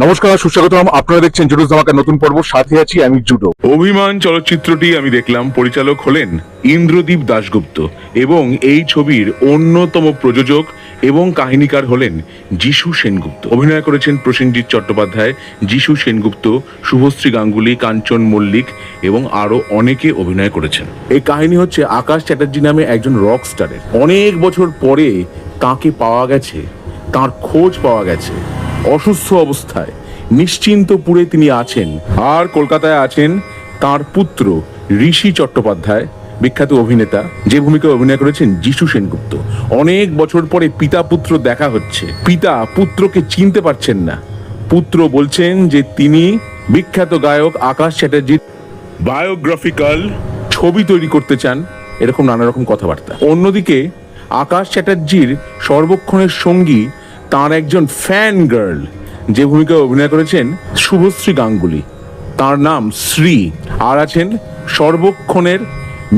নমস্কার, সুস্বাগতম। আপনারা দেখছেন জুডো ধামাকার নতুন পর্ব, সাথে আছি আমি জুডো। অভিমান চলচ্চিত্রটি আমি দেখলাম, পরিচালক হলেন ইন্দ্রদীপ দাশগুপ্ত এবং এই ছবির অন্যতম প্রযোজক এবং কাহিনীকার হলেন যিশু সেনগুপ্ত। অভিনয় করেছেন প্রসেনজিৎ চট্টোপাধ্যায়, যিশু সেনগুপ্ত, শুভশ্রী গাঙ্গুলি, কাঞ্চন মল্লিক এবং আরো অনেকে অভিনয় করেছেন। এই কাহিনী হচ্ছে আকাশ চ্যাটার্জি নামে একজন রক স্টারের। অনেক বছর পরে তাকে পাওয়া গেছে, তার খোঁজ পাওয়া গেছে। অসুস্থ অবস্থায় নিশ্চিন্তপুরে তিনি আছেন, আর কলকাতায় আছেন তার পুত্র ঋষি চট্টোপাধ্যায়, বিখ্যাত অভিনেতা, যে ভূমিকায় অভিনয় করেছেন যিশু সেনগুপ্ত। অনেক বছর পরে পিতা পুত্র দেখা হচ্ছে। পিতা পুত্রকে চিনতে পারছেন না। পুত্র বলছেন যে তিনি বিখ্যাত গায়ক আকাশ চ্যাটার্জির বায়োগ্রাফিক্যাল ছবি তৈরি করতে চান, এরকম নানা রকম কথাবার্তা। অন্যদিকে আকাশ চ্যাটার্জির সর্বক্ষণের সঙ্গী তার একজন ফ্যান গার্ল, যে ভূমিকায় অভিনয় করেছেন শুভশ্রী গাঙ্গুলি, তার নাম শ্রী। আর আছেন সর্বক্ষণের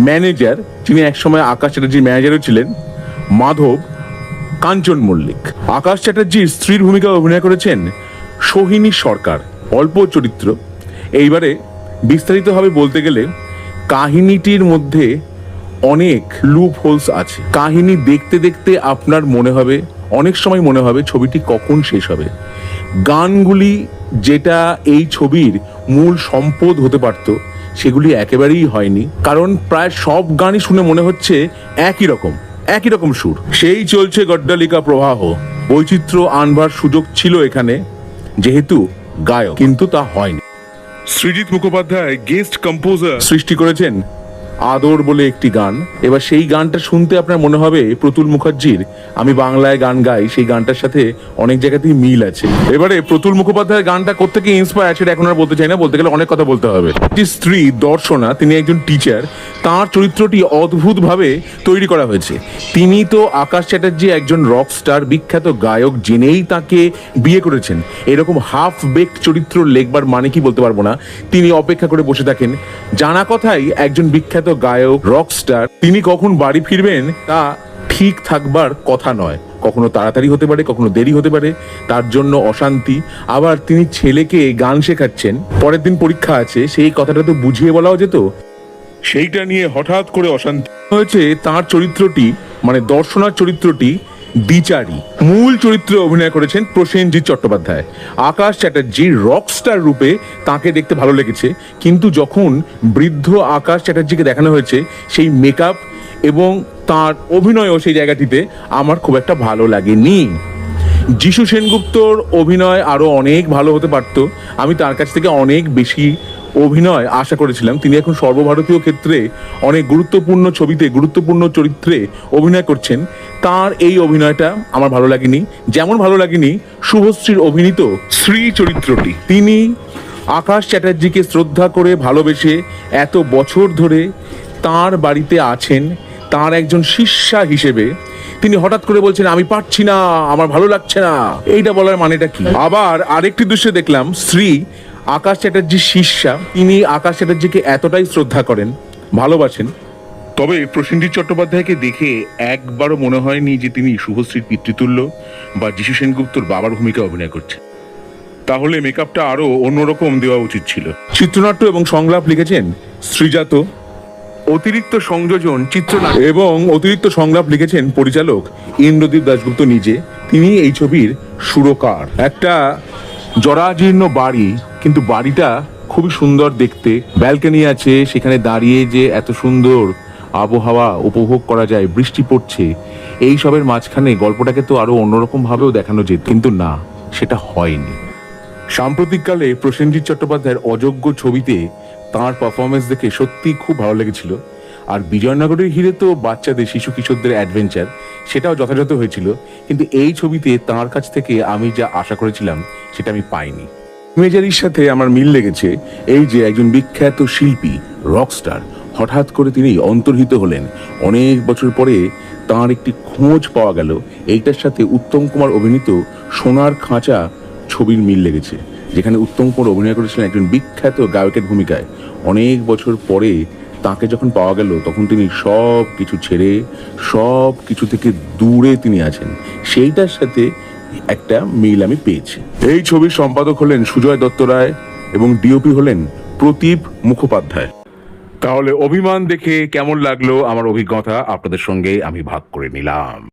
ম্যানেজার, যিনি একসময় আকাশ চ্যাটার্জির ম্যানেজারও ছিলেন, মাধব, কাঞ্চন মল্লিক। আকাশ চ্যাটার্জির স্ত্রীর ভূমিকায় অভিনয় করেছেন সোহিনী সরকার, অল্প চরিত্র। এইবারে বিস্তারিতভাবে বলতে গেলে কাহিনীটির মধ্যে অনেক লুপ হোলস আছে। কাহিনী দেখতে দেখতে আপনার মনে হবে, অনেক সময় মনে হবে ছবিটি কখন শেষ হবে। গানগুলি যেটা এই ছবির মূল সম্পদ হতে পারত, সেগুলি একেবারেই হয়নি, কারণ প্রায় সব গানই শুনে মনে হচ্ছে একই রকম সুর। সেই চলছে গড্ডালিকা প্রবাহ। বৈচিত্র্য আনবার সুযোগ ছিল এখানে, যেহেতু গায়ক, কিন্তু তা হয়নি। সৃজিত মুখোপাধ্যায় গেস্ট কম্পোজার সৃষ্টি করেছেন আদর বলে একটি গান। এবার সেই গানটা শুনতে আপনার মনে হবে প্রতুল মুখার্জির আমি বাংলায় গান গাই, সেই গানটার সাথে অনেক জায়গাতেই মিল আছে। এবারে প্রতুল মুখোপাধ্যায়ের গানটা কোত্থেকে ইন্সপায়ার, সেটা এখন আর বলতে চাই না, বলতে গেলে অনেক কথা বলতে হবে। স্ত্রী দর্শনা, তিনি একজন টিচার, তার চরিত্রটি অদ্ভুতভাবে তৈরি করা হয়েছে। তিনি তো আকাশ চ্যাটার্জি একজন রক স্টার, বিখ্যাত গায়ক, জেনেই তাকে বিয়ে করেছেন। এরকম হাফ বেকড চরিত্র লেখবার মানে কি বলতে পারবো না। তিনি অপেক্ষা করে বসে থাকেন। জানা কথাই একজন বিখ্যাত গায়ক, রক স্টার, তিনি কখন বাড়ি ফিরবেন তা ঠিক থাকবার কথা নয়। কখনো তাড়াতাড়ি হতে পারে, কখনো দেরি হতে পারে, তার জন্য অশান্তি। আবার তিনি ছেলেকে গান শেখাচ্ছেন, পরের দিন পরীক্ষা আছে, সেই কথাটা তো বুঝিয়ে বলাও যেত। সেইটা নিয়ে হঠাৎ করে অশান্তি হয়েছে। তার চরিত্রটি, মানে দর্শনার চরিত্রটি দ্বিচারী। মূল চরিত্রে অভিনয় করেছেন প্রসেনজিৎ চট্টোপাধ্যায়। আকাশ চ্যাটার্জি রকস্টার রূপে তাকে দেখতে ভালো লেগেছে, কিন্তু যখন বৃদ্ধ আকাশ চ্যাটার্জিকে দেখানো হয়েছে, সেই মেকআপ এবং তার অভিনয়ও সেই জায়গাটিতে আমার খুব একটা ভালো লাগেনি। যিশু সেনগুপ্তর অভিনয় আরো অনেক ভালো হতে পারত। আমি তার কাছ থেকে অনেক বেশি অভিনয় আশা করেছিলাম। তিনি এখন সর্বভারতীয় ক্ষেত্রে অনেক গুরুত্বপূর্ণ ছবিতে, গুরুত্বপূর্ণ চরিত্রে অভিনয় করছেন। তার এই অভিনয়টা আমার ভালো লাগেনি, যেমন ভালো লাগেনি শুভশ্রীর অভিনীত শ্রী চরিত্রটি। তিনি আকাশ চ্যাটার্জিকে শ্রদ্ধা করে ভালোবেসে এত বছর ধরে তার বাড়িতে আছেন, তার একজন শিষ্যা হিসেবে তিনি হঠাৎ করে বলছেন আমি পারছি না, আমার ভালো লাগছে না। এইটা বলার মানেটা কি? আবার আরেকটি দৃশ্যে দেখলাম শ্রী আকাশ চ্যাটার্জির শিষ্যা, তিনি আকাশ চ্যাটার্জিকে এতটাই শ্রদ্ধা করেন, ভালোবাসেন। তবে প্রসেনজিৎ চট্টোপাধ্যায়কে দেখে একবারও মনে হয়নি যে তিনি শুভশ্রীর পিতৃতুল্য বা যিশু সেনগুপ্তর বাবার ভূমিকা অভিনয় করছেন। তাহলে মেকআপটা আরো অন্যরকম দেওয়া উচিত ছিল। চিত্রনাট্য এবং সংলাপ লিখেছেন শ্রীজাত, অতিরিক্ত সংযোজন, চিত্রনাট্য এবং অতিরিক্ত সংলাপ লিখেছেন পরিচালক ইন্দ্রদীপ দাশগুপ্ত নিজে। তিনি এই ছবির সুরকার। একটা জরাজীর্ণ বাড়ি, কিন্তু বাড়িটা খুবই সুন্দর দেখতে। ব্যালকনি আছে, সেখানে দাঁড়িয়ে যে এত সুন্দর আবহাওয়া উপভোগ করা যায়, বৃষ্টি পড়ছে, এই সবের মাঝখানে গল্পটাকে তো আরো অন্যরকম ভাবেও দেখানো যেত, কিন্তু না, সেটা হয়নি। সাম্প্রতিককালে প্রসেনজিৎ চট্টোপাধ্যায়ের অযোগ্য ছবিতে তাঁর পারফরমেন্স দেখে সত্যি খুব ভালো লেগেছিল। আর বিজয়নগরের হিরে তো বাচ্চাদের, শিশু কিশোরদের অ্যাডভেঞ্চার, সেটাও যথাযথ হয়েছিল। কিন্তু এই ছবিতে তাঁর কাছ থেকে আমি যা আশা করেছিলাম সেটা আমি পাইনি। ইমেজারির সাথে আমার মিল লেগেছে এই যে একজন বিখ্যাত শিল্পী, রকস্টার, হঠাৎ করে তিনি অন্তর্হিত হলেন। অনেক বছর পরে তাঁর একটি খোঁজ পাওয়া গেল। এইটার সাথে উত্তম কুমার অভিনীত সোনার খাঁচা ছবির মিল লেগেছে, যেখানে উত্তম কুমার অভিনয় করেছিলেন একজন বিখ্যাত গায়কের ভূমিকায়। অনেক বছর পরে তাকে যখন পাওয়া গেল, তখন তিনি সব কিছু ছেড়ে, সব কিছু থেকে দূরে তিনি আছেন। সেইটার সাথে একটা মিল আমি পেয়েছি। এই ছবির সম্পাদক হলেন সুজয় দত্ত রায় এবং ডিওপি হলেন প্রদীপ মুখোপাধ্যায়। তাহলে অভিমান দেখে কেমন লাগলো আমার অভিজ্ঞতা আপনাদের সঙ্গে আমি ভাগ করে নিলাম।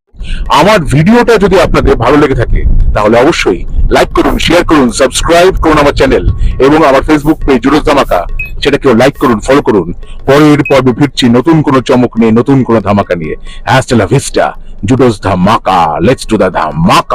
আমার ভিডিওটা যদি আপনাদের ভালো লেগে থাকে তাহলে অবশ্যই লাইক করুন, শেয়ার করুন, সাবস্ক্রাইব করুন আমার চ্যানেল এবং আমার ফেসবুক পেজ জুডোস ধামাকা, সেটাকেও লাইক করুন, ফলো করুন। পরের পর্বে ফিরছি নতুন কোনো চমক নিয়ে, নতুন কোনো ধামাকা নিয়ে। হ্যাস্টেলা ভিস্টা, জুডোস ধামাকা, লেটস ডু দ্য ধামাকা।